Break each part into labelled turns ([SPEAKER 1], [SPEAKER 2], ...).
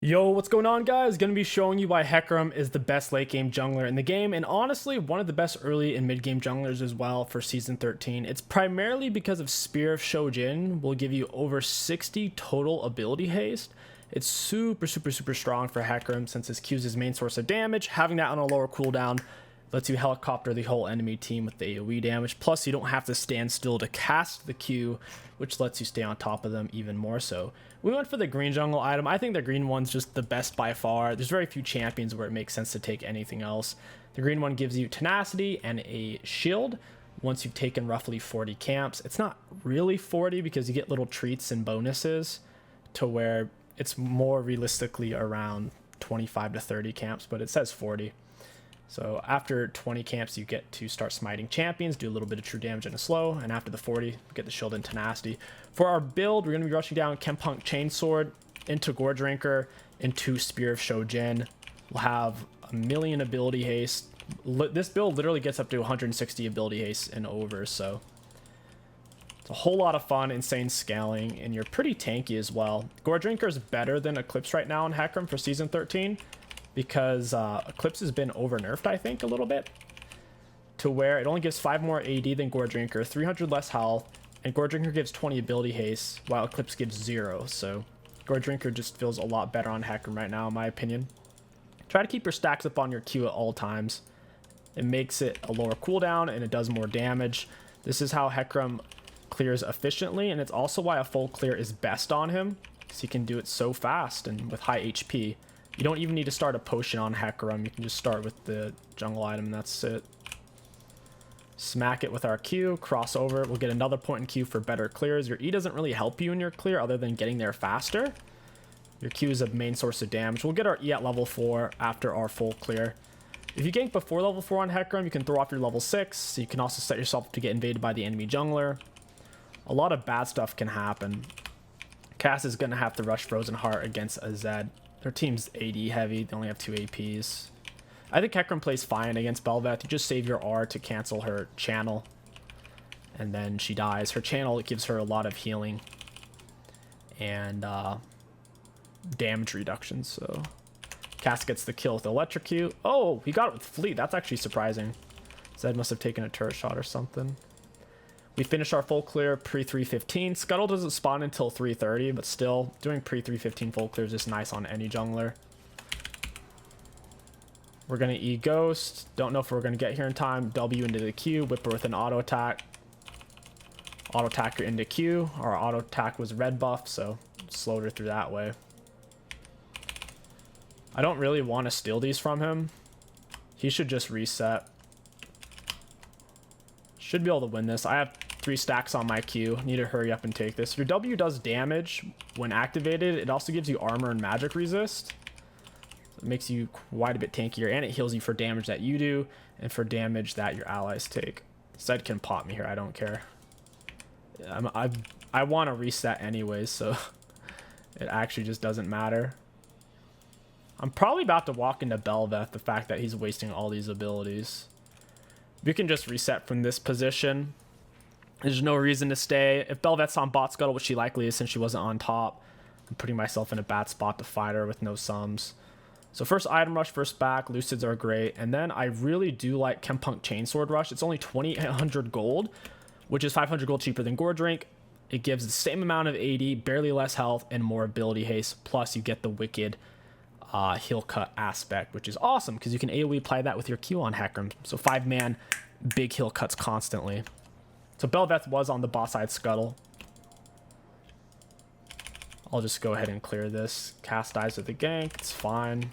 [SPEAKER 1] Yo, what's going on, guys? Gonna be showing you why Hecarim is the best late game jungler in the game, and honestly one of the best early and mid game junglers as well for season 13. It's primarily because of Spear of Shojin will give you over 60 total ability haste. It's super strong for Hecarim since his Q is his main source of damage. Having that on a lower cooldown lets you helicopter the whole enemy team with the AoE damage. Plus, you don't have to stand still to cast the Q, which lets you stay on top of them even more so. We went for the green jungle item. I think the green one's just the best by far. There's very few champions where it makes sense to take anything else. The green one gives you tenacity and a shield once you've taken roughly 40 camps. It's not really 40 because you get little treats and bonuses to where it's more realistically around 25 to 30 camps, but it says 40. So after 20 camps, you get to start smiting champions, do a little bit of true damage in a slow, and after the 40, you get the shield and tenacity. For our build, we're going to be rushing down Chempunk Chainsword into Gore Drinker, into Spear of Shojin. We'll have a million ability haste. This build literally gets up to 160 ability haste and over, so it's a whole lot of fun, insane scaling, and you're pretty tanky as well. Gore Drinker is better than Eclipse right now in Hecarim for Season 13. Because Eclipse has been over nerfed, I think, a little bit, to where it only gives 5 more AD than Gore Drinker, 300 less health, and Gore Drinker gives 20 ability haste, while Eclipse gives 0. So Gore Drinker just feels a lot better on Hecarim right now, in my opinion. Try to keep your stacks up on your Q at all times. It makes it a lower cooldown, and it does more damage. This is how Hecarim clears efficiently, and it's also why a full clear is best on him, because he can do it so fast and with high HP. You don't even need to start a potion on Hecarim. You can just start with the jungle item and that's it. Smack it with our Q, cross over. We'll get another point in Q for better clears. Your E doesn't really help you in your clear other than getting there faster. Your Q is a main source of damage. We'll get our E at level 4 after our full clear. If you gank before level 4 on Hecarim, you can throw off your level 6. You can also set yourself to get invaded by the enemy jungler. A lot of bad stuff can happen. Cass is going to have to rush Frozen Heart against a Zed. Their team's AD heavy. They only have 2 APs. I think Hecarim plays fine against Bel'Veth. You just save your R to cancel her channel. And then she dies. Her channel, it gives her a lot of healing. And damage reduction. So Cass gets the kill with Electrocute. Oh, he got it with Fleet. That's actually surprising. Zed must have taken a turret shot or something. We finished our full clear pre-315. Scuttle doesn't spawn until 330, but still, doing pre-315 full clears is nice on any jungler. We're going to E-Ghost. Don't know if we're going to get here in time. W into the Q. Whipper with an auto attack. Auto attacker into Q. Our auto attack was red buff, so slowed her through that way. I don't really want to steal these from him. He should just reset. Should be able to win this. I have 3 stacks on my Q. Need to hurry up and take this. Your W does damage when activated. It also gives you armor and magic resist. It makes you quite a bit tankier, and it heals you for damage that you do and for damage that your allies take. Zed can pop me here. I don't care. I want to reset anyways, so it actually just doesn't matter. I'm probably about to walk into Bel'Veth, the fact that he's wasting all these abilities. We can just reset from this position. There's no reason to stay. If Bel'Veth's on bot scuttle, which she likely is since she wasn't on top, I'm putting myself in a bad spot to fight her with no sums. So first item rush, first back. Lucids are great. And then I really do like Chempunk Chainsword Rush. It's only 2,800 gold, which is 500 gold cheaper than Gore Drink. It gives the same amount of AD, barely less health, and more ability haste. Plus you get the wicked heal cut aspect, which is awesome because you can AoE apply that with your Q on Hecarim. So 5-man big heal cuts constantly. So Bel'Veth was on the bot side scuttle. I'll just go ahead and clear this. Cass dies with the gank. It's fine.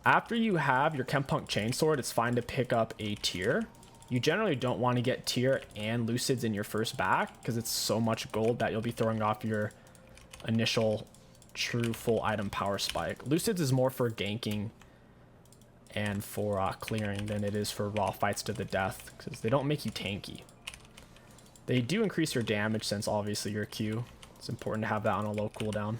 [SPEAKER 1] After you have your Chempunk Chainsword, it's fine to pick up a tier. You generally don't want to get tier and Lucids in your first back because it's so much gold that you'll be throwing off your initial true full item power spike. Lucids is more for ganking and for clearing than it is for raw fights to the death because they don't make you tanky. They do increase your damage since obviously your Q. It's important to have that on a low cooldown.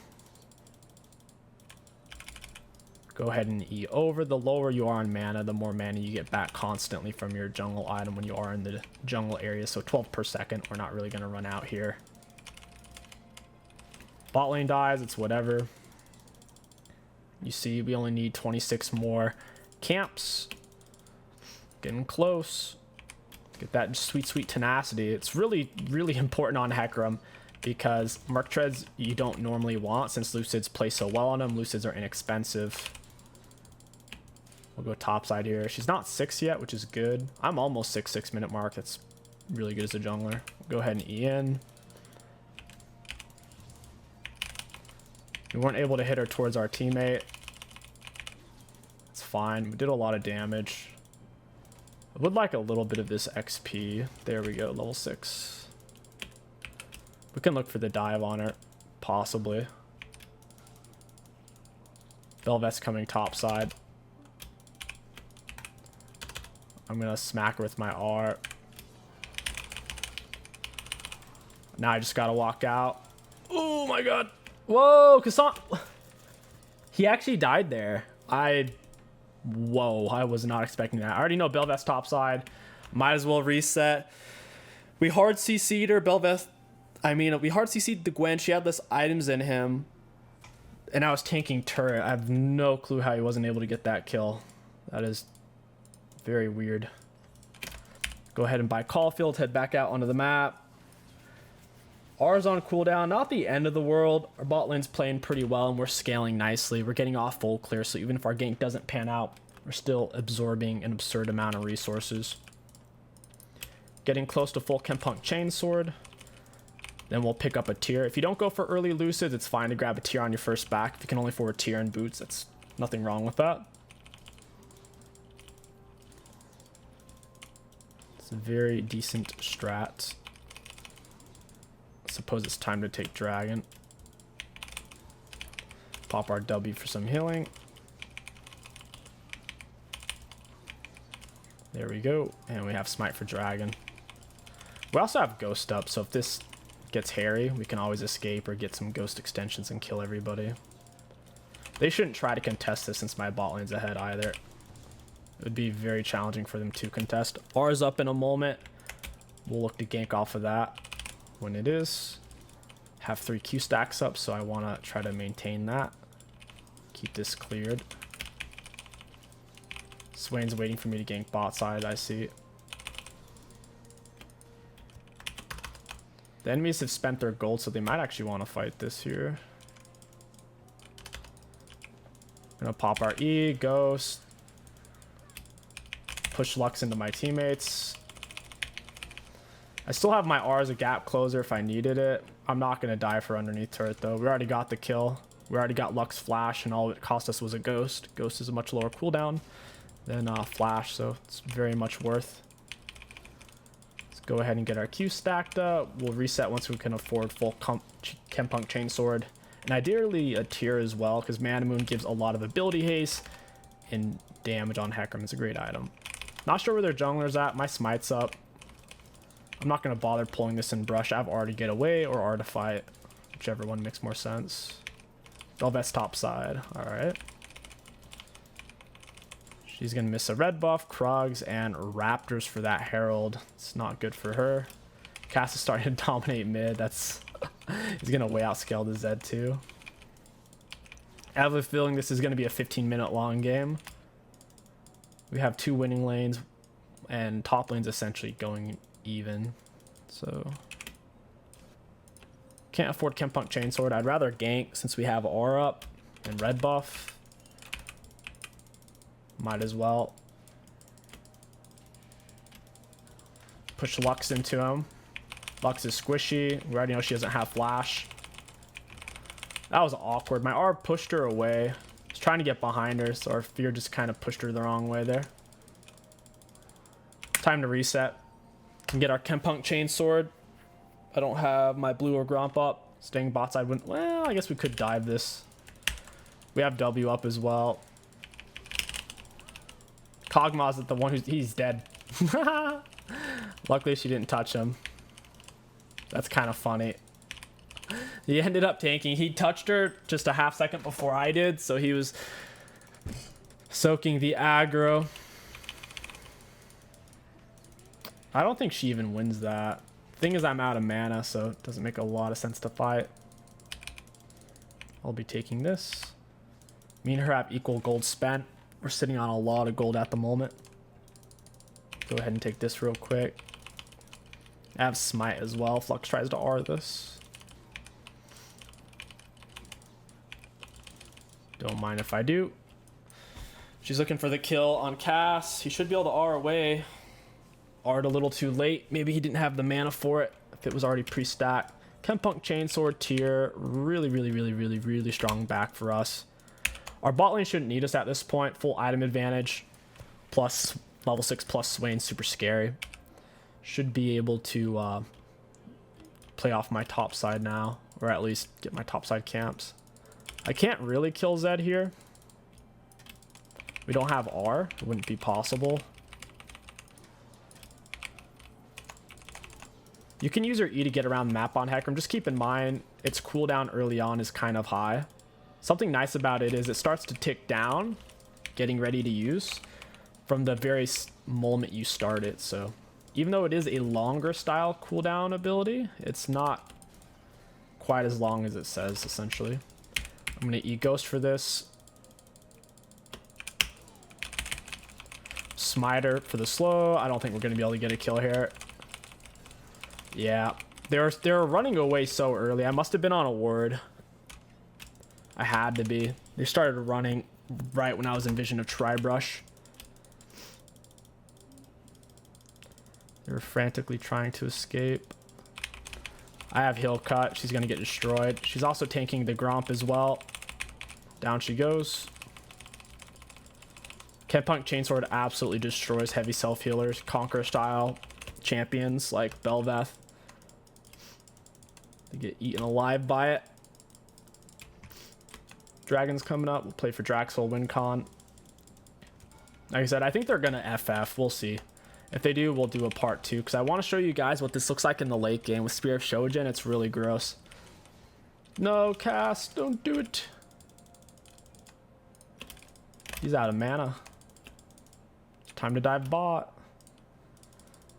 [SPEAKER 1] Go ahead and E over. The lower you are on mana, the more mana you get back constantly from your jungle item when you are in the jungle area. So 12 per second. We're not really going to run out here. Bot lane dies. It's whatever. You see, we only need 26 more camps. Getting close. Get that sweet, sweet tenacity. It's really, really important on Hecarim because Merc Treads you don't normally want since Lucids play so well on them. Lucids are inexpensive. We'll go topside here. She's not 6 yet, which is good. I'm almost 6 minute mark. That's really good as a jungler. Go ahead and E in. We weren't able to hit her towards our teammate. It's fine. We did a lot of damage. I would like a little bit of this XP. There we go, level 6. We can look for the dive on her, possibly. Bel'Veth's coming topside. I'm gonna smack her with my R. Now I just gotta walk out. Oh my god. Whoa, Kassan. He actually died there. Whoa, I was not expecting that. I already know Bel'Veth's topside. Might as well reset. We hard CC'd her. We hard CC'd the Gwen. She had less items in him. And I was tanking turret. I have no clue how he wasn't able to get that kill. That is very weird. Go ahead and buy Caulfield. Head back out onto the map. R's on cooldown, not the end of the world. Our bot lane's playing pretty well and we're scaling nicely. We're getting off full clear, so even if our gank doesn't pan out, we're still absorbing an absurd amount of resources. Getting close to full Kempunk Chainsword. Then we'll pick up a tier. If you don't go for early Lucids, it's fine to grab a tier on your first back. If you can only afford a tier and boots, that's nothing wrong with that. It's a very decent strat. Suppose it's time to take dragon. Pop our W for some healing. There we go. And we have smite for dragon. We also have ghost up, so if this gets hairy, we can always escape or get some ghost extensions and kill everybody. They shouldn't try to contest this since my bot lane's ahead either. It would be very challenging for them to contest. R's up in a moment. We'll look to gank off of that when it is. Have 3 Q stacks up, so I want to try to maintain that. Keep this cleared. Swain's waiting for me to gank bot side, I see. The enemies have spent their gold, so they might actually want to fight this here. Gonna pop our E, ghost. Push Lux into my teammates. I still have my R as a gap closer if I needed it. I'm not going to die for underneath turret though. We already got the kill. We already got Lux flash and all it cost us was a ghost. Ghost is a much lower cooldown than flash, so it's very much worth. Let's go ahead and get our Q stacked up. We'll reset once we can afford full Kempunk Chainsword. And ideally a tier as well because Mana Moon gives a lot of ability haste and damage on Hecarim. It's a great item. Not sure where their jungler's at. My smite's up. I'm not going to bother pulling this in brush. I have R to get away or R to fight. Whichever one makes more sense. Bel'Veth's top side. Alright. She's going to miss a red buff, Krogs, and Raptors for that Herald. It's not good for her. Cass is starting to dominate mid. That's he's going to way outscale the Z2. I have a feeling this is going to be a 15-minute long game. We have 2 winning lanes, and top lane's essentially going even, so can't afford Kempunk Chainsword. I'd rather gank since we have R up and red buff. Might as well push Lux into him. Lux is squishy. We already know she doesn't have flash. That was awkward. My R pushed her away. I was trying to get behind her, so our fear just kind of pushed her the wrong way there. Time to reset and get our Kempunk Chainsword. I don't have my blue or Gromp up. Staying bot side wouldn't. Well, I guess we could dive this. We have W up as well. Kog'Maw's the one he's dead. Luckily she didn't touch him. That's kind of funny. He ended up tanking. He touched her just a half second before I did, so he was soaking the aggro. I don't think she even wins that. Thing is, I'm out of mana, so it doesn't make a lot of sense to fight. I'll be taking this. Me and her have equal gold spent. We're sitting on a lot of gold at the moment. Go ahead and take this real quick. I have smite as well. Flux tries to R this. Don't mind if I do. She's looking for the kill on Cass. He should be able to R away. R'd a little too late. Maybe he didn't have the mana for it if it was already pre-stacked. Chempunk Chainsword tier. Really strong back for us. Our bot lane shouldn't need us at this point. Full item advantage. Plus level 6 plus Swain. Super scary. Should be able to play off my top side now. Or at least get my top side camps. I can't really kill Zed here. We don't have R. It wouldn't be possible. You can use your E to get around the map on Hecarim. Just keep in mind, its cooldown early on is kind of high. Something nice about it is it starts to tick down, getting ready to use, from the very moment you start it. So even though it is a longer style cooldown ability, it's not quite as long as it says, essentially. I'm going to E Ghost for this. Smiter for the slow. I don't think we're going to be able to get a kill here. Yeah, they're running away so early. I must have been on a ward. I had to be. They started running right when I was in Vision of Tribrush. They were frantically trying to escape. I have heal cut. She's going to get destroyed. She's also tanking the Gromp as well. Down she goes. Chempunk Chainsword absolutely destroys heavy self-healers. Conquer style champions like Belveth. They get eaten alive by it. Dragon's coming up. We'll play for Draxel, WinCon. Like I said, I think they're going to FF. We'll see. If they do, we'll do a part 2. Because I want to show you guys what this looks like in the late game. With Spear of Shojin, it's really gross. No, Cass. Don't do it. He's out of mana. Time to dive bot.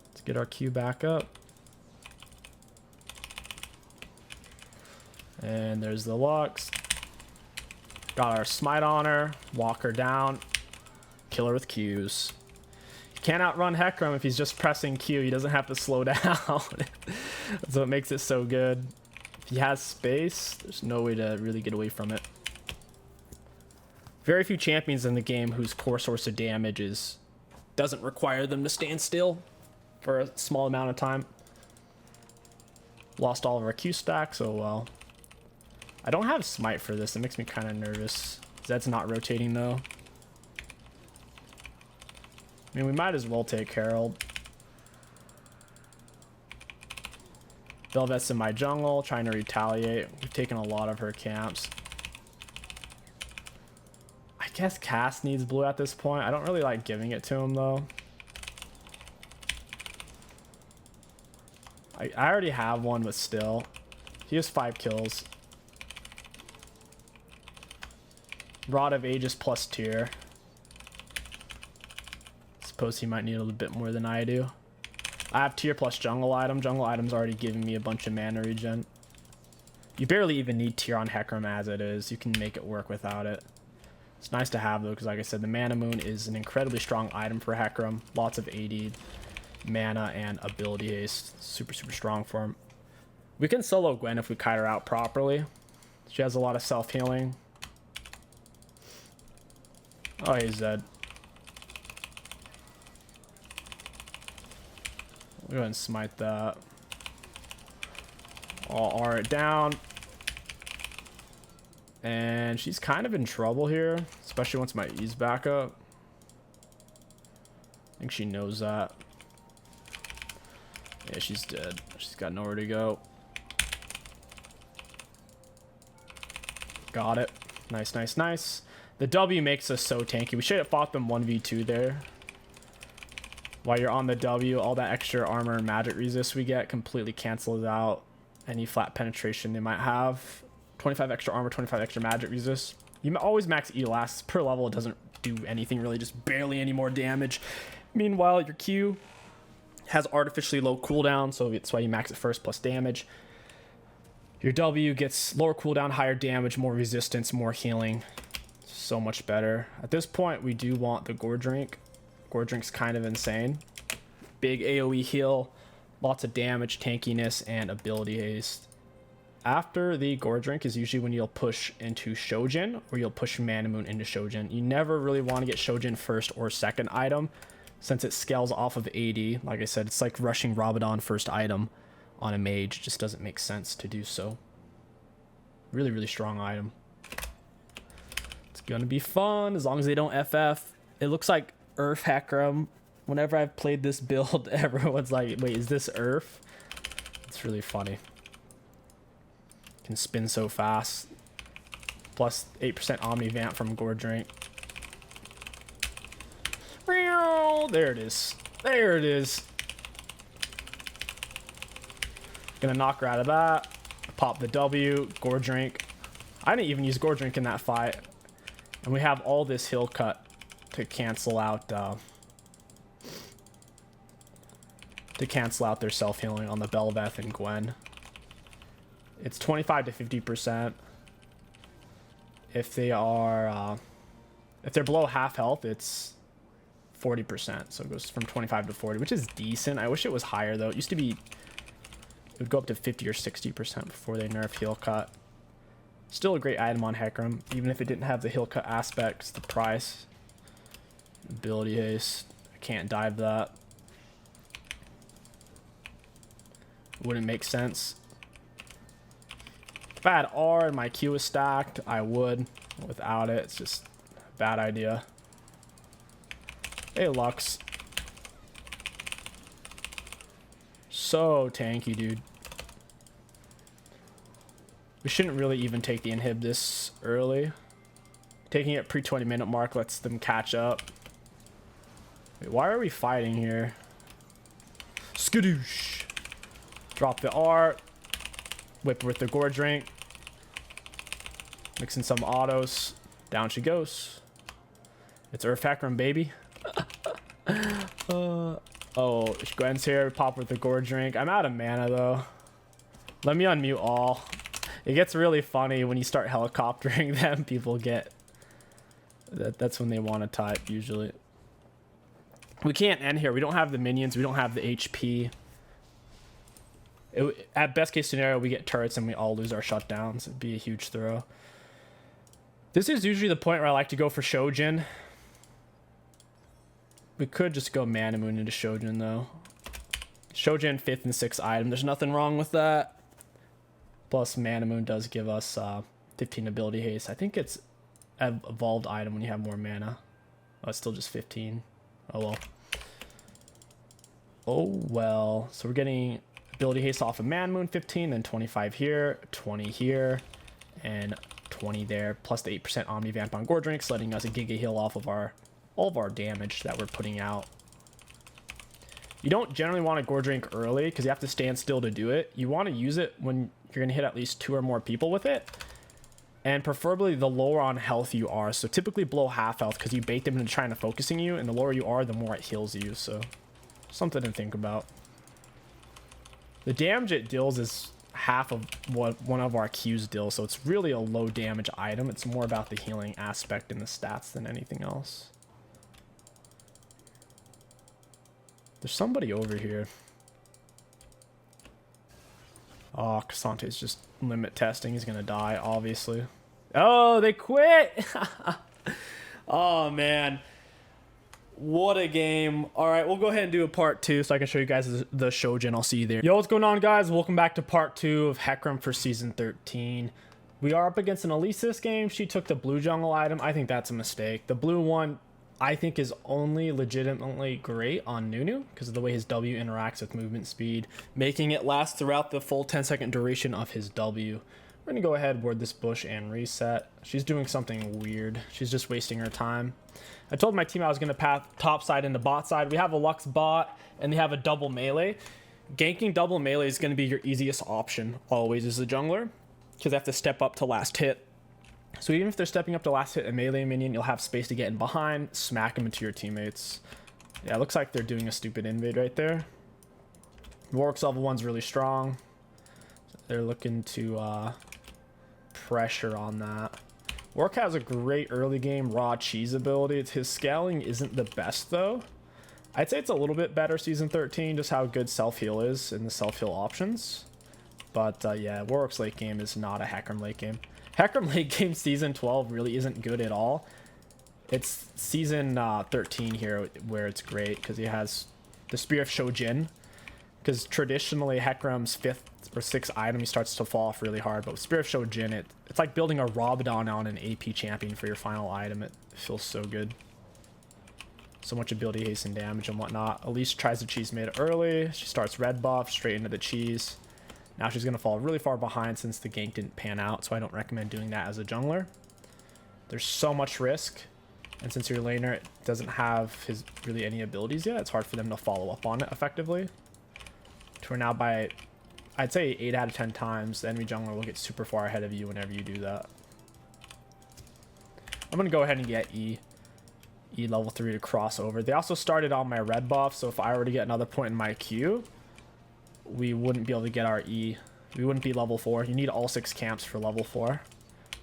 [SPEAKER 1] Let's get our Q back up. And there's the Lux. Got our smite on her. Walk her down. Kill her with Qs. You can't outrun Hecarim if he's just pressing Q. He doesn't have to slow down. That's what makes it so good. If he has space, there's no way to really get away from it. Very few champions in the game whose core source of damage doesn't require them to stand still for a small amount of time. Lost all of our Q stacks, oh well. I don't have smite for this. It makes me kind of nervous. Zed's not rotating though. I mean, we might as well take Herald. Belveth's in my jungle, trying to retaliate. We've taken a lot of her camps. I guess Cass needs blue at this point. I don't really like giving it to him though. I already have one, but still. He has 5 kills. Rod of Ages plus tier. Suppose he might need a little bit more than I do. I have tier plus jungle item. Jungle item's already giving me a bunch of mana regen. You barely even need tier on Hecarim as it is. You can make it work without it. It's nice to have though, because like I said, the Mana Moon is an incredibly strong item for Hecarim. Lots of AD, mana, and ability haste. Super strong for him. We can solo Gwen if we kite her out properly. She has a lot of self-healing. Oh, hey, Zed. We'll go ahead and smite that. I'll R it down. And she's kind of in trouble here, especially once my E's back up. I think she knows that. Yeah, she's dead. She's got nowhere to go. Got it. Nice. The W makes us so tanky. We should have fought them 1v2 there. While you're on the W, all that extra armor and magic resist we get completely cancels out any flat penetration they might have. 25 extra armor, 25 extra magic resist. You always max E lasts per level. It doesn't do anything really, just barely any more damage. Meanwhile, your Q has artificially low cooldown, so that's why you max it first plus damage. Your W gets lower cooldown, higher damage, more resistance, more healing. So much better. At this point, we do want the Gore Drink. Gore Drink's kind of insane. Big AoE heal, lots of damage, tankiness, and ability haste. After the Gore Drink is usually when you'll push into Shojin, or you'll push Mana Moon into Shojin. You never really want to get Shojin first or second item, since it scales off of AD. Like I said, it's like rushing Rabadon first item on a mage. It just doesn't make sense to do so. Really, really strong item. It's gonna be fun as long as they don't FF. It looks like Earth Hecarim. Whenever I've played this build, everyone's like, wait, is this Earth? It's really funny. Can spin so fast. Plus 8% Omni Vamp from Gore Drink. There it is. There it is. Gonna knock her out of that. Pop the W. Gore Drink. I didn't even use Gore Drink in that fight. And we have all this heal cut to cancel out their self-healing on the Belveth and Gwen. It's 25 to 50%. If they are if they're below half health, it's 40%. So it goes from 25 to 40, which is decent. I wish it was higher though. It used to be, it would go up to 50 or 60% before they nerf heal cut. Still a great item on Hecarim, even if it didn't have the heal cut aspects. The price, ability haste, I can't dive that. Wouldn't make sense. If I had R and my Q was stacked, I would. Without it, it's just a bad idea. Hey, Lux. So tanky, dude. We shouldn't really even take the inhib this early. Taking it pre 20-minute mark lets them catch up. Wait, why are we fighting here? Skadoosh. Drop the R. Whip with the Gore Drink. Mixing some autos. Down she goes. It's Earth Hecarim, baby. Oh, Gwen's here. Pop with the Gore Drink. I'm out of mana, though. Let me unmute all. It gets really funny when you start helicoptering them. People get... That's when they want to type, usually. We can't end here. We don't have the minions. We don't have the HP. At best case scenario, we get turrets and we all lose our shutdowns. It'd be a huge throw. This is usually the point where I like to go for Shojin. We could just go Mana Moon into Shojin, though. Shojin 5th and 6th item. There's nothing wrong with that. Plus, Mana Moon does give us 15 ability haste. I think it's an evolved item when you have more mana. Oh, it's still just 15. Oh, well. Oh, well. So we're getting ability haste off of Mana Moon 15, then 25 here, 20 here, and 20 there. Plus the 8% Omni Vamp on Gore Drinks, letting us a Giga Heal off of all of our damage that we're putting out. You don't generally want a Gore Drink early because you have to stand still to do it. You want to use it when you're going to hit at least 2 or more people with it. And preferably the lower on health you are. So typically below half health because you bait them into trying to focusing you. And the lower you are, the more it heals you. So something to think about. The damage it deals is half of what one of our Qs deals. So it's really a low damage item. It's more about the healing aspect in the stats than anything else. There's somebody over here. Oh, Casante's just limit testing. He's gonna die, obviously. Oh, they quit! Oh, man. What a game. Alright, we'll go ahead and do a part 2 so I can show you guys the Shojin. I'll see you there. Yo, what's going on, guys? Welcome back to part 2 of Hecarim for Season 13. We are up against an Elise this game. She took the blue jungle item. I think that's a mistake. The blue one, I think, is only legitimately great on Nunu because of the way his W interacts with movement speed, making it last throughout the full 10-second duration of his W. We're going to go ahead, ward this bush, and reset. She's doing something weird. She's just wasting her time. I told my team I was going to path top side into bot side. We have a Lux bot, and they have a double melee. Ganking double melee is going to be your easiest option, always, as a jungler, because they have to step up to last hit. So even if they're stepping up to last hit a melee minion, you'll have space to get in behind, smack them into your teammates. Yeah, it looks like they're doing a stupid invade right there. Warwick's level 1's really strong. They're looking to pressure on that. Orc has a great early game raw cheese ability. His scaling isn't the best though. I'd say it's a little bit better season 13, just how good self-heal is in the self-heal options. But yeah, Warwick's late game is not a Hecarim late game. Hecarim late game season 12 really isn't good at all. It's season 13 here where it's great because he has the Spear of Shojin. Because traditionally Hecarim's 5th or 6th item, he starts to fall off really hard. But with Spear of Shojin, it's like building a Rabadon on an AP champion for your final item. It feels so good. So much ability, haste, and damage and whatnot. Elise tries to cheese mid early. She starts red buff straight into the cheese. Now she's going to fall really far behind since the gank didn't pan out. So I don't recommend doing that as a jungler. There's so much risk. And since your laner doesn't have really any abilities yet, it's hard for them to follow up on it effectively. To where now by, I'd say 8 out of 10 times, the enemy jungler will get super far ahead of you whenever you do that. I'm going to go ahead and get E level 3 to cross over. They also started on my red buff, so if I were to get another point in my queue, we wouldn't be able to get our E. We wouldn't be level 4. You need all 6 camps for level 4.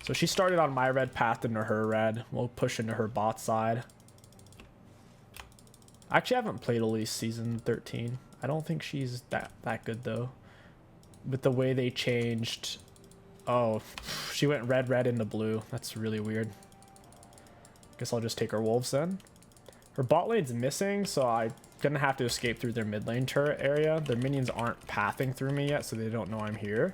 [SPEAKER 1] So she started on my red, path into her red. We'll push into her bot side. Actually, I haven't played Elise season 13. I don't think she's that good though. With the way they changed. Oh, she went red into blue. That's really weird. Guess I'll just take her wolves then. Her bot lane's missing, so I'm gonna have to escape through their mid lane turret area. Their minions aren't pathing through me yet, so they don't know I'm here.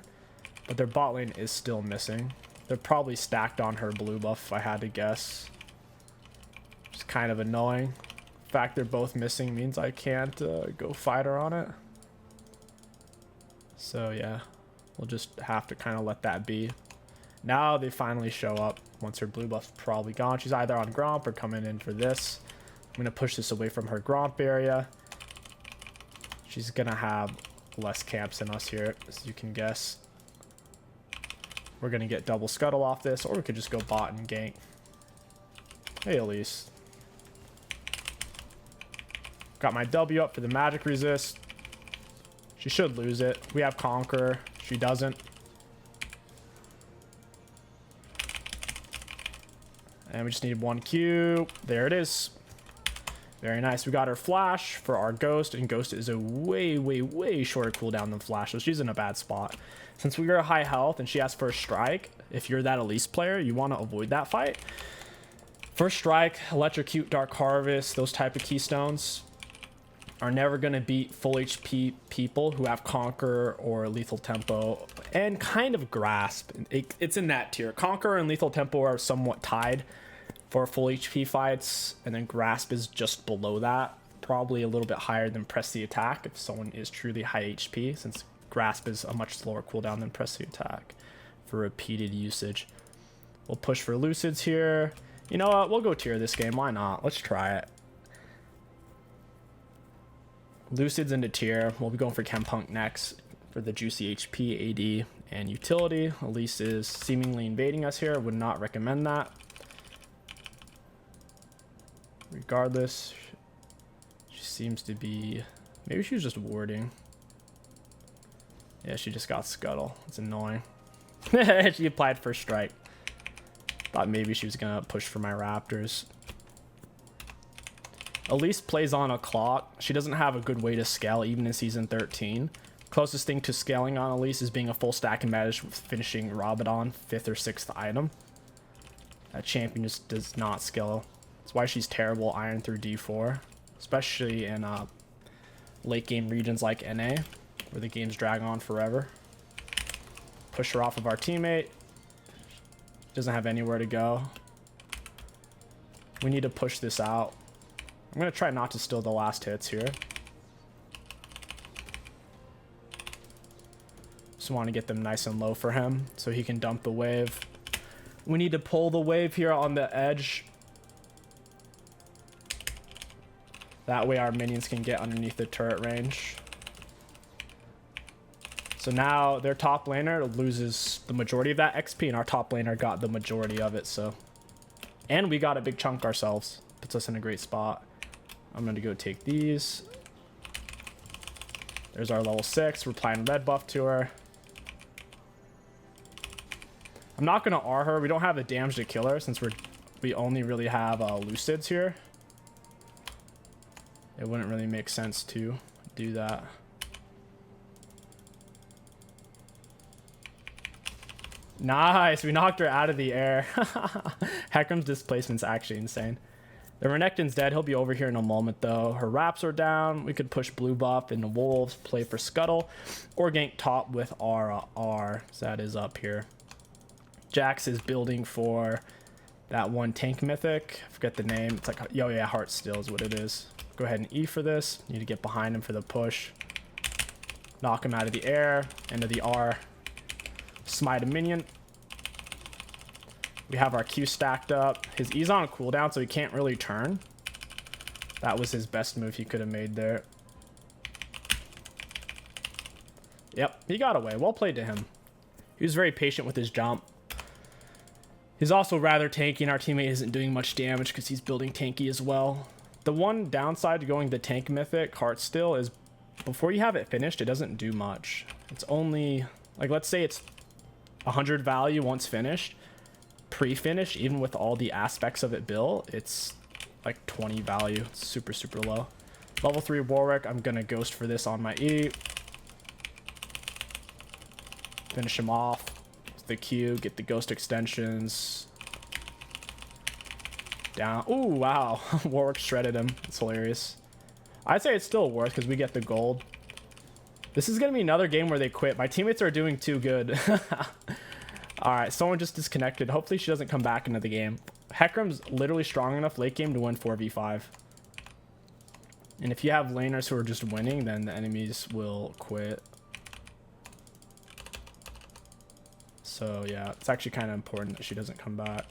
[SPEAKER 1] But their bot lane is still missing. They're probably stacked on her blue buff, if I had to guess. It's kind of annoying. The fact they're both missing means I can't go fight her on it. So yeah, we'll just have to kind of let that be. Now they finally show up once her blue buff's probably gone. She's either on Gromp or coming in for this. I'm going to push this away from her Gromp area. She's going to have less camps than us here, as you can guess. We're going to get double scuttle off this, or we could just go bot and gank. Hey, Elise. Got my W up for the magic resist. She should lose it. We have Conqueror. She doesn't. And we just need 1 Q. There it is. Very nice. We got her flash for our ghost, and ghost is a way shorter cooldown than flash, so she's in a bad spot. Since we are high health and she has first strike, if you're that Elise player, you want to avoid that fight. First strike, electrocute, dark harvest, those type of keystones are never going to beat full HP people who have Conquer or Lethal Tempo and kind of Grasp. It's in that tier. Conquer and Lethal Tempo are somewhat tied for full HP fights, and then Grasp is just below that, probably a little bit higher than Press the Attack if someone is truly high HP, since Grasp is a much slower cooldown than Press the Attack for repeated usage. We'll push for Lucids here. You know what? We'll go tier this game. Why not? Let's try it. Lucids into tier. We'll be going for Chempunk next for the juicy HP, AD, and utility. Elise is seemingly invading us here. Would not recommend that. Regardless, she seems to be... Maybe she was just warding. Yeah, she just got scuttle. It's annoying. She applied first strike. Thought maybe she was gonna push for my raptors. Elise plays on a clock. She doesn't have a good way to scale even in season 13. Closest thing to scaling on Elise is being a full stack and manage with finishing Rabadon 5th or 6th item. That champion just does not scale. That's why she's terrible iron through D4, especially in late game regions like NA, where the games drag on forever. Push her off of our teammate. Doesn't have anywhere to go. We need to push this out. I'm going to try not to steal the last hits here. Just want to get them nice and low for him so he can dump the wave. We need to pull the wave here on the edge. That way our minions can get underneath the turret range. So now their top laner loses the majority of that XP, and our top laner got the majority of it. So, and we got a big chunk ourselves. Puts us in a great spot. I'm going to go take these. There's our level 6. We're applying red buff to her. I'm not gonna R her. We don't have the damage to kill her since we only really have Lucids here. It wouldn't really make sense to do that. Nice, we knocked her out of the air. Hecarim's displacement's actually insane. The Renekton's dead. He'll be over here in a moment, though. Her wraps are down. We could push blue buff into Wolves, play for Scuttle, or gank top with our R. So that is up here. Jax is building for that one tank mythic. I forget the name. It's like, oh yeah, Heart Still is what it is. Go ahead and E for this. Need to get behind him for the push. Knock him out of the air. Into the R. Smite a minion. We have our Q stacked up. His E's on a cooldown, so he can't really turn. That was his best move he could have made there. Yep, he got away. Well played to him. He was very patient with his jump. He's also rather tanky, and our teammate isn't doing much damage because he's building tanky as well. The one downside to going the tank mythic, Heart Still, is before you have it finished, it doesn't do much. It's only, like, let's say it's 100 value once finished. Pre-finished, even with all the aspects of it built, it's like 20 value. It's super, super low. Level 3 Warwick, I'm gonna ghost for this on my E. Finish him off. The Q, get the ghost extensions. Down. Ooh, wow. Warwick shredded him. It's hilarious. I'd say it's still worth because we get the gold. This is gonna be another game where they quit. My teammates are doing too good. Alright, someone just disconnected. Hopefully she doesn't come back into the game. Hecarim's literally strong enough late game to win 4v5. And if you have laners who are just winning, then the enemies will quit. So yeah, it's actually kind of important that she doesn't come back.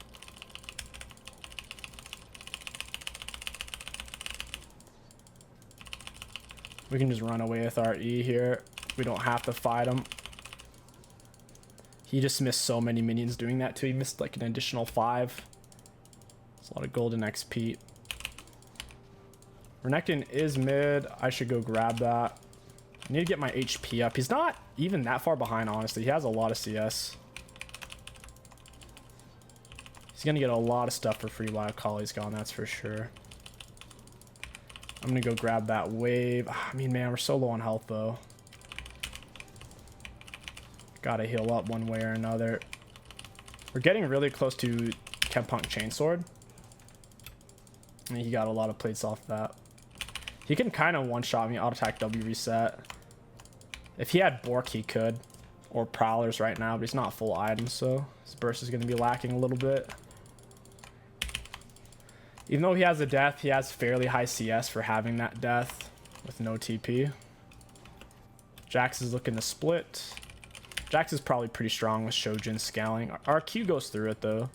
[SPEAKER 1] We can just run away with our E here. We don't have to fight him. He just missed so many minions doing that too. He missed like an additional 5. It's a lot of golden XP. Renekton is mid. I should go grab that. I need to get my HP up. He's not even that far behind, honestly. He has a lot of CS. He's going to get a lot of stuff for free while Kali's gone, that's for sure. I'm going to go grab that wave. I mean, man, we're so low on health, though. Gotta heal up one way or another. We're getting really close to Kempunk Chainsword. And he got a lot of plates off that. He can kind of one-shot me, auto-attack W reset. If he had Bork, he could. Or Prowlers right now, but he's not full item, so his burst is going to be lacking a little bit. Even though he has a death, he has fairly high CS for having that death with no TP. Jax is looking to split. Jax is probably pretty strong with Shojin scaling. Our Q goes through it, though.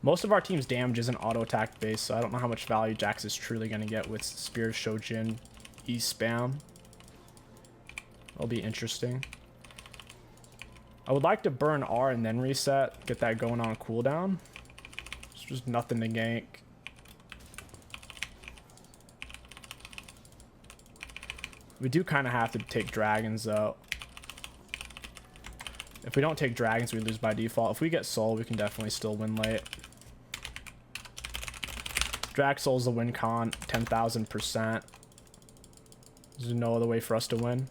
[SPEAKER 1] Most of our team's damage isn't auto-attack based, so I don't know how much value Jax is truly going to get with Spear of Shojin E spam. It'll be interesting. I would like to burn R and then reset, get that going on cooldown. It's just nothing to gank. We do kind of have to take dragons, though. If we don't take dragons, we lose by default. If we get soul, we can definitely still win late. Drag soul's the win con, 10,000%. There's no other way for us to win.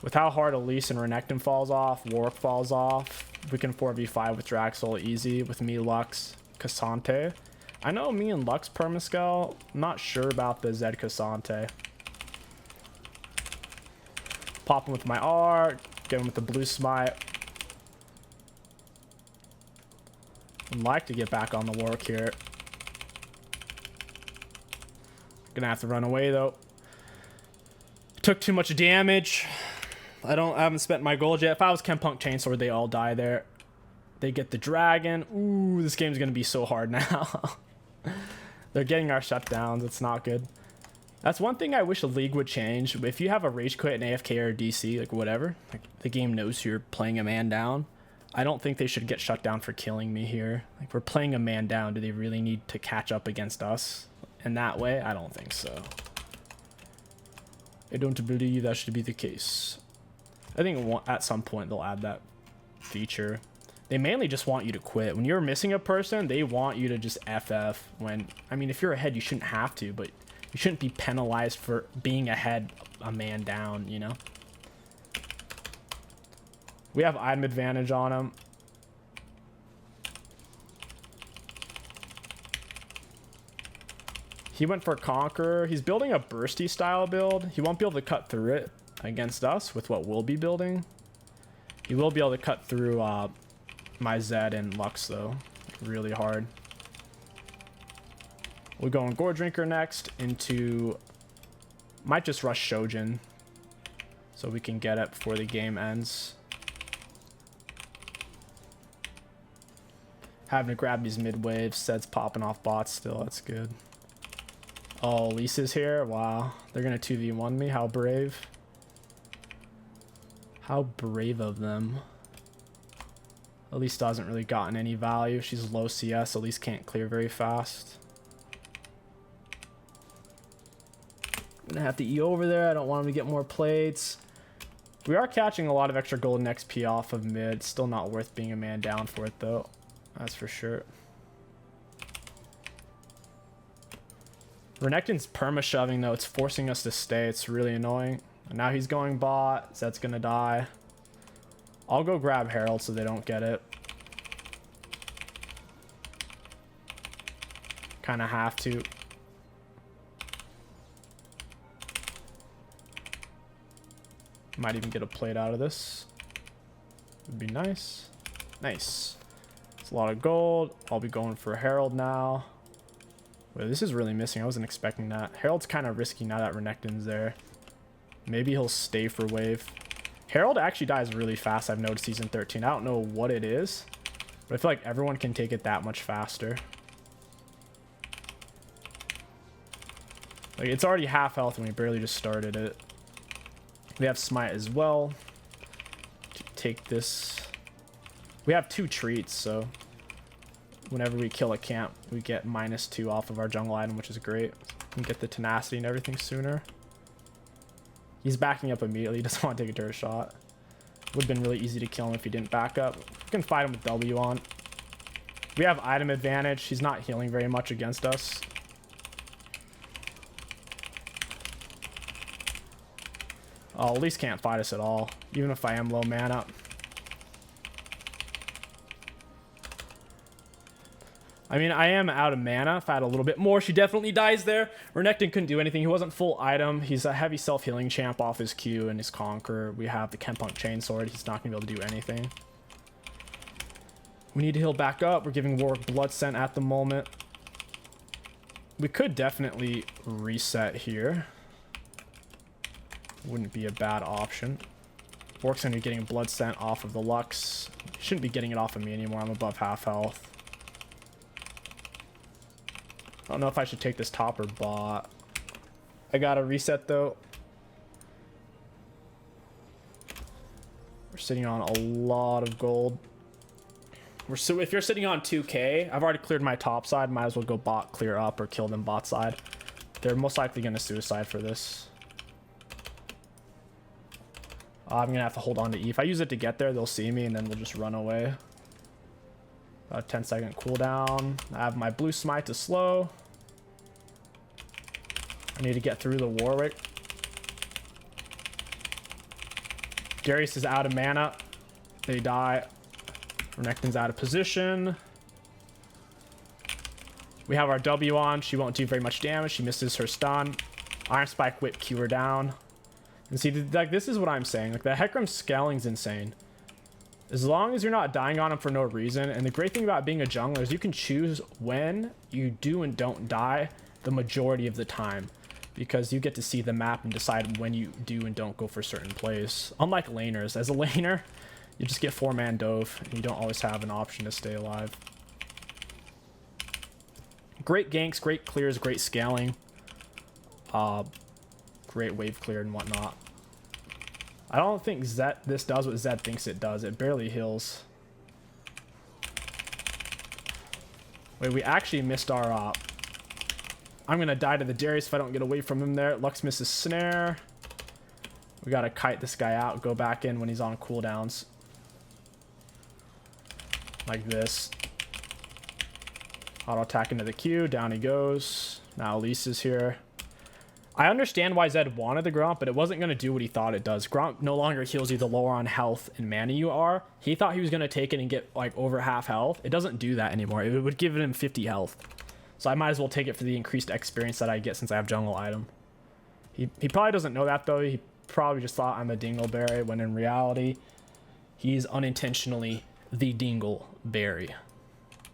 [SPEAKER 1] With how hard Elise and Renekton falls off, Warwick falls off, we can 4v5 with Drag Soul easy. With me, Lux, Cassante. I know me and Lux permascale. I'm not sure about the Zed Cassante. Pop him with my R. Get him with the blue smite. I'd like to get back on the Warwick here. Gonna have to run away, though. Took too much damage. I haven't spent my gold yet. If I was Kempunk Chainsword, they all die there. They get the dragon. Ooh, this game's gonna be so hard now. They're getting our shutdowns. It's not good. That's one thing I wish a league would change. If you have a rage quit, an AFK or a DC, like whatever, like the game knows you're playing a man down. I don't think they should get shut down for killing me here. Like, we're playing a man down. Do they really need to catch up against us in that way? I don't think so. I don't believe that should be the case. I think at some point they'll add that feature. they mainly just want you to quit. When you're missing a person, they want you to just FF. When, I mean, if you're ahead, you shouldn't have to, but you shouldn't be penalized for being ahead a man down, you know? We have item advantage on him. He went for Conqueror. He's building a bursty style build. He won't be able to cut through it against us with what we'll be building. He will be able to cut through my Zed and Lux though, really hard. We're going Gore Drinker next into, might just rush Shojin so we can get it before the game ends. Having to grab these mid waves. Zed's popping off bots still. That's good. Oh, Lisa's here. Wow. They're going to 2v1 me. How brave. How brave of them. Elise hasn't really gotten any value. She's low CS. Elise can't clear very fast. I'm going to have to E over there. I don't want him to get more plates. We are catching a lot of extra gold and XP off of mid. Still not worth being a man down for it though. That's for sure. Renekton's perma-shoving though. It's forcing us to stay. It's really annoying. And now he's going bot. Zed's gonna die. I'll go grab Herald so they don't get it. Kind of have to. Might even get a plate out of this. Would be nice. Nice. It's a lot of gold. I'll be going for Herald now. Wait, this is really missing. I wasn't expecting that. Herald's kind of risky now that Renekton's there. Maybe he'll stay for wave. Herald actually dies really fast, I've noticed season 13. I don't know what it is, but I feel like everyone can take it that much faster. Like, it's already half health and we barely just started it. We have Smite as well. Take this. We have 2 treats, so whenever we kill a camp, we get -2 off of our jungle item, which is great. We can get the tenacity and everything sooner. He's backing up immediately. He doesn't want to take a turret shot. Would have been really easy to kill him if he didn't back up. We can fight him with W on. We have item advantage. He's not healing very much against us. Oh, at least can't fight us at all, even if I am low mana. I mean, I am out of mana. If I had a little bit more, she definitely dies there. Renekton couldn't do anything. He wasn't full item. He's a heavy self-healing champ off his Q and his Conqueror. We have the Kempunk Chainsword. He's not going to be able to do anything. We need to heal back up. We're giving Warwick Blood Scent at the moment. We could definitely reset here. Wouldn't be a bad option. Warwick's going to be getting Blood Scent off of the Lux. Shouldn't be getting it off of me anymore. I'm above half health. I don't know if I should take this top or bot. I gotta reset though. We're sitting on a lot of gold. If you're sitting on 2k, I've already cleared my top side. Might as well go bot, clear up, or kill them bot side. They're most likely gonna suicide for this. I'm gonna have to hold on to E. If I use it to get there, they'll see me and then they'll just run away. About a 10-second cooldown. I have my blue smite to slow. I need to get through the Warwick. Darius is out of mana. They die. Renekton's out of position. We have our W on. She won't do very much damage. She misses her stun. Iron Spike Whip, Q her down. And see, like, this is what I'm saying. Like, the Hecarim scaling's insane. As long as you're not dying on him for no reason. And the great thing about being a jungler is you can choose when you do and don't die the majority of the time. Because you get to see the map and decide when you do and don't go for certain plays. Unlike laners. As a laner, you just get 4-man dove. And you don't always have an option to stay alive. Great ganks, great clears, great scaling. Great wave clear and whatnot. I don't think this does what Zed thinks it does. It barely heals. Wait, we actually missed our... I'm going to die to the Darius if I don't get away from him there. Lux misses snare. We got to kite this guy out. Go back in when he's on cooldowns. like this. Auto attack into the Q. Down he goes. Now Elise is here. I understand why Zed wanted the Gromp, but it wasn't going to do what he thought it does. Gromp no longer heals you the lower on health and mana you are. He thought he was going to take it and get like over half health. It doesn't do that anymore. It would give him 50 health. So I might as well take it for the increased experience that I get since I have jungle item. He probably doesn't know that though. He probably just thought I'm a Dingleberry when in reality, he's unintentionally the Dingleberry.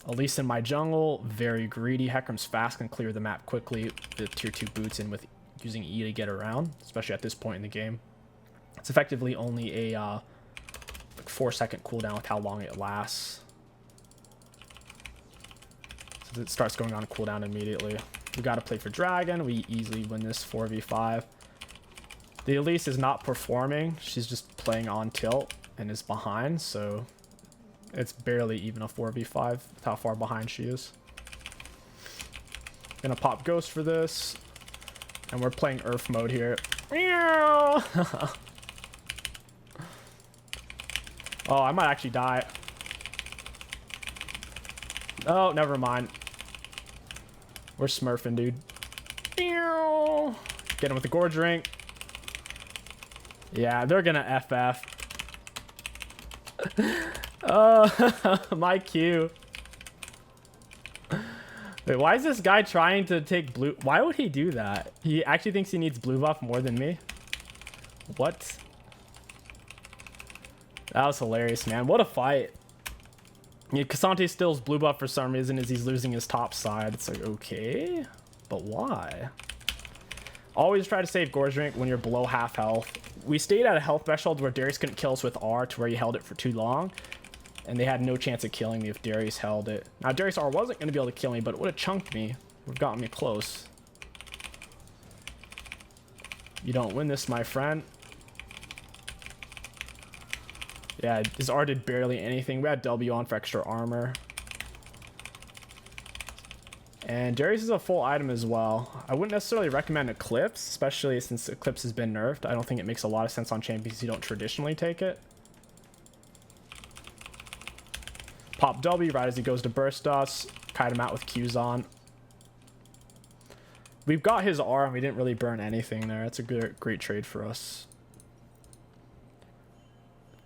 [SPEAKER 1] At least in my jungle, very greedy. Hecarim's fast, can clear the map quickly. The tier 2 boots in with using E to get around, especially at this point in the game. It's effectively only a like 4-second cooldown with how long it lasts. So it starts going on a cooldown immediately. We got to play for Dragon. We easily win this 4v5. The Elise is not performing. She's just playing on tilt and is behind, so it's barely even a 4v5 with how far behind she is. Gonna pop Ghost for this. And we're playing Earth mode here. Oh, I might actually die. Oh, never mind. We're smurfing, dude. Get him with the Gorge Ring. Yeah, they're gonna FF. Oh, my Q. Wait, why is this guy trying to take blue? Why would he do that? He actually thinks he needs blue buff more than me? What? That was hilarious, man. What a fight. Yeah, Cassante steals blue buff for some reason as he's losing his top side. It's like, okay, but why? Always try to save Gorge Drink when you're below half health. We stayed at a health threshold where Darius couldn't kill us with R to where he held it for too long. And they had no chance of killing me if Darius held it. Now, Darius R wasn't going to be able to kill me, but it would have chunked me. Would have gotten me close. You don't win this, my friend. Yeah, his R did barely anything. We had W on for extra armor. And Darius is a full item as well. I wouldn't necessarily recommend Eclipse, especially since Eclipse has been nerfed. I don't think it makes a lot of sense on champions who don't traditionally take it. Pop W right as he goes to burst us. Kite him out with Q's on. We've got his R and we didn't really burn anything there. It's a great trade for us.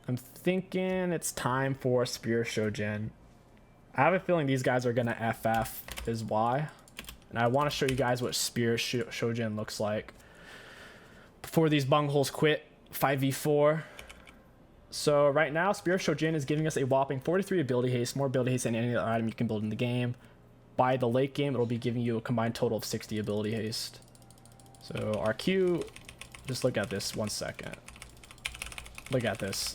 [SPEAKER 1] I'm thinking it's time for Spear Shojin. I have a feeling these guys are going to FF is why. And I want to show you guys what Spear Shojin looks like before these bungholes quit 5v4. So right now, Spear Shojin is giving us a whopping 43 ability haste, more ability haste than any other item you can build in the game. By the late game, it'll be giving you a combined total of 60 ability haste. So our Q, just look at this 1 second. Look at this.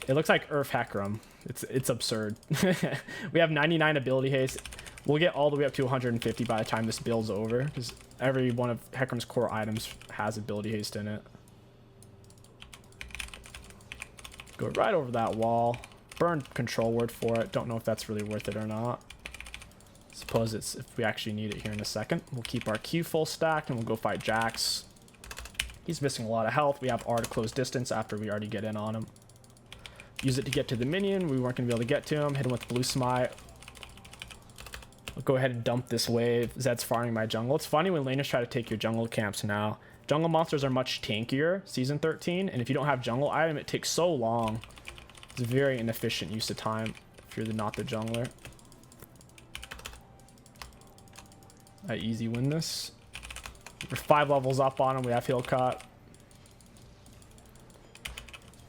[SPEAKER 1] It looks like Earth Hecarim. It's absurd. We have 99 ability haste. We'll get all the way up to 150 by the time this build's over, because every one of Hecarim's core items has ability haste in it. Go right over that wall. Burn control word for it. Don't know if that's really worth it or not. Suppose it's if we actually need it here in a second. We'll keep our Q full stacked and we'll go fight Jax. He's missing a lot of health. We have R to close distance after we already get in on him. Use it to get to the minion. We weren't going to be able to get to him. Hit him with Blue Smite. I'll go ahead and dump this wave. Zed's farming my jungle. It's funny when laners try to take your jungle camps now. Jungle monsters are much tankier, Season 13, and if you don't have jungle item, it takes so long. It's a very inefficient use of time if you're not the jungler. I easy win this. We're 5 levels up on him. We have heal cut.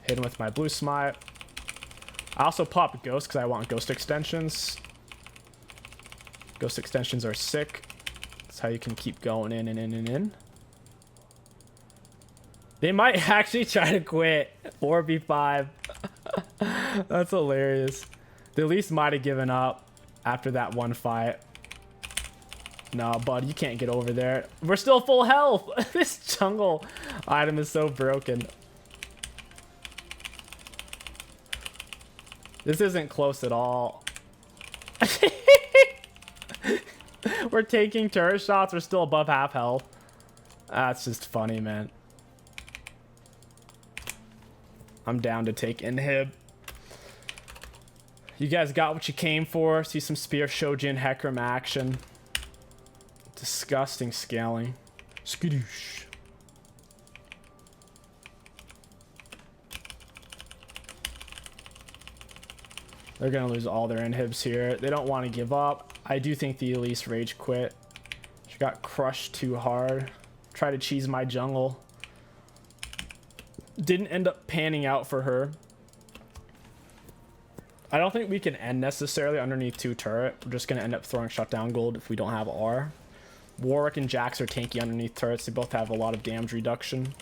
[SPEAKER 1] Hit him with my Blue Smite. I also pop Ghost because I want Ghost extensions. Ghost extensions are sick. That's how you can keep going in and in and in. They might actually try to quit 4v5. That's hilarious. They at least might have given up after that one fight. No, bud, you can't get over there. We're still full health. This jungle item is so broken. This isn't close at all. We're taking turret shots. We're still above half health. That's just funny, man. I'm down to take inhib. You guys got what you came for. See some Spear of Shojin Hecarim action. Disgusting scaling. Skadoosh. They're going to lose all their inhibs here. They don't want to give up. I do think the Elise rage quit. She got crushed too hard. Try to cheese my jungle. Didn't end up panning out for her. I don't think we can end necessarily underneath 2 turret. We're just going to end up throwing shutdown gold if we don't have R. Warwick and Jax are tanky underneath turrets. They both have a lot of damage reduction.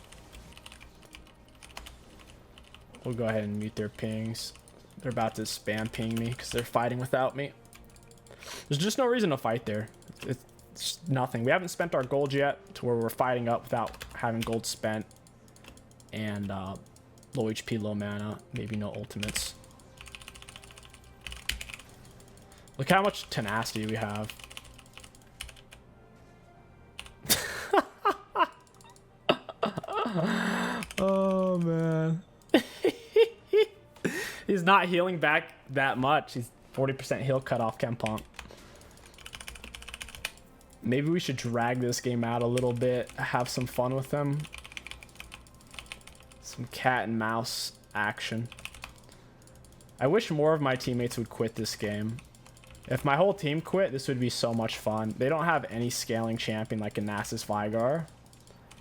[SPEAKER 1] We'll go ahead and mute their pings. They're about to spam ping me because they're fighting without me. There's just no reason to fight there. It's nothing. We haven't spent our gold yet to where we're fighting up without having gold spent. And low HP, low mana. Maybe no ultimates. Look how much tenacity we have. Oh, man. He's not healing back that much. He's 40% heal cut off Kempunk. Maybe we should drag this game out a little bit. Have some fun with them. Some cat and mouse action. I wish more of my teammates would quit this game. If my whole team quit, this would be so much fun. They don't have any scaling champion like a Nasus Vigar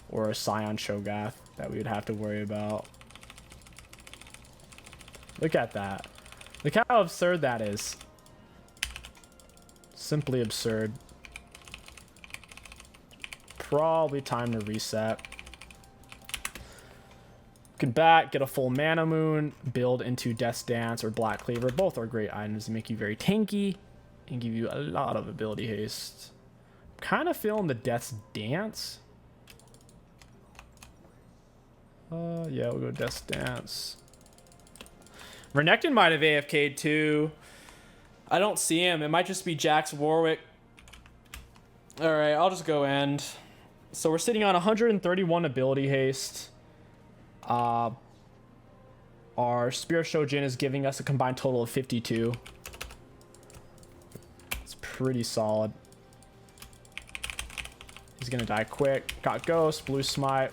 [SPEAKER 1] or a Scion Shogath that we would have to worry about. Look at that. Look how absurd that is. Simply absurd. Probably time to reset. Can back, get a full mana moon, build into Death's Dance or Black Cleaver. Both are great items to make you very tanky and give you a lot of ability haste. Kind of feeling the Death's Dance. Yeah, we'll go Death's Dance. Renekton might have AFK'd too. I don't see him. It might just be Jax Warwick. Alright, I'll just go end. So we're sitting on 131 ability haste. Our Spear of Shojin is giving us a combined total of 52. It's pretty solid. He's gonna die quick. Got Ghost, Blue Smite.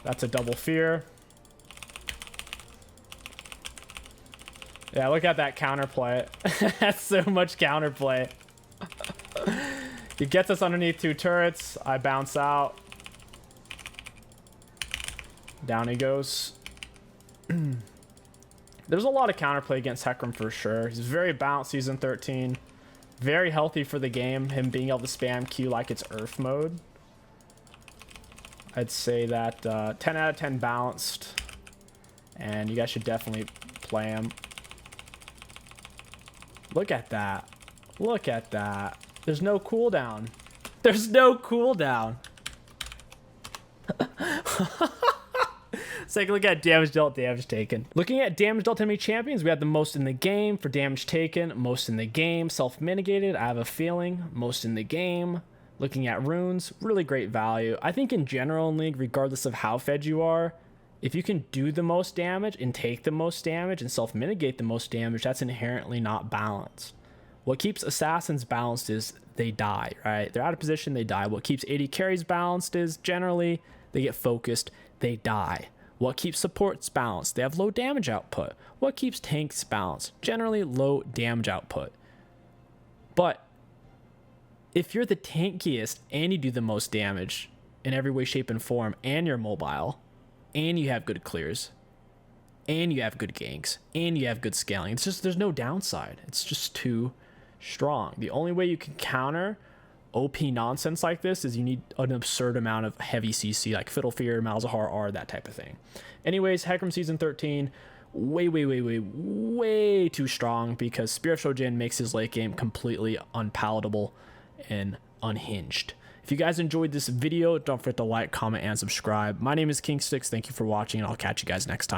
[SPEAKER 1] That's a double fear. Yeah, look at that counterplay. That's so much counterplay. He gets us underneath 2 turrets. I bounce out. Down he goes. There's a lot of counterplay against Hecarim for sure. He's very balanced season 13. Very healthy for the game. Him being able to spam Q like it's Earth mode. I'd say that 10 out of 10 balanced. And you guys should definitely play him. Look at that. Look at that. There's no cooldown. There's no cooldown. Let's take a look at damage dealt, damage taken. Looking at damage dealt to enemy champions, we have the most in the game. For damage taken, most in the game. Self-mitigated, I have a feeling. Most in the game. Looking at runes, really great value. I think in general in League, regardless of how fed you are, if you can do the most damage and take the most damage and self-mitigate the most damage, that's inherently not balanced. What keeps assassins balanced is they die, right? They're out of position, they die. What keeps AD carries balanced is generally they get focused, they die. What keeps supports balanced? They have low damage output. What keeps tanks balanced? Generally low damage output. But if you're the tankiest and you do the most damage in every way, shape, and form, and you're mobile, and you have good clears, and you have good ganks, and you have good scaling, it's just, there's no downside. It's just too strong. The only way you can counter OP nonsense like this is you need an absurd amount of heavy CC, like Fiddle Fear, Malzahar R, that type of thing. Anyways, Hecarim Season 13, way too strong because Spear of Shojin makes his late game completely unpalatable and unhinged. If you guys enjoyed this video, don't forget to like, comment, and subscribe. My name is King6. Thank you for watching, and I'll catch you guys next time.